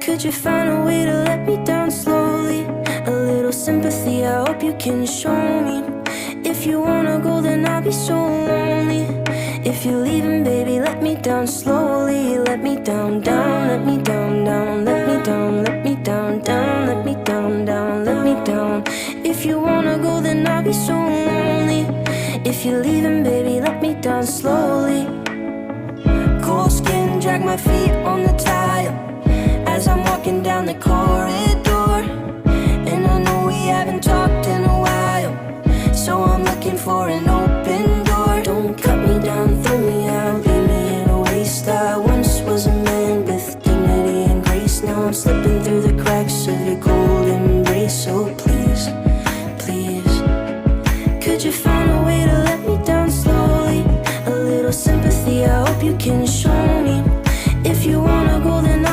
Could you find a way to let me down slowly? A little sympathy, I hope you can show me. If you wanna go, then I'll be so lonely. If you're leaving, baby, let me down slowly. Let me down, down, let me down, down. Let me down, let me down, down. Let me down, down, let me down. If you wanna go, then I'll be so lonely. If you're leaving, baby, let me down slowly. Cold skin, drag my feet on the tile as I'm walking down the corridor. And I know we haven't talked in a while, so I'm looking for an open door. Don't cut me down, throw me out, leave me in a waste. I once was a man with dignity and grace. Now I'm slipping through the cracks of your cold embrace. So please, please, could you find a way to let me down slowly? A little sympathy, I hope you can show me. If you wanna go, then I'll be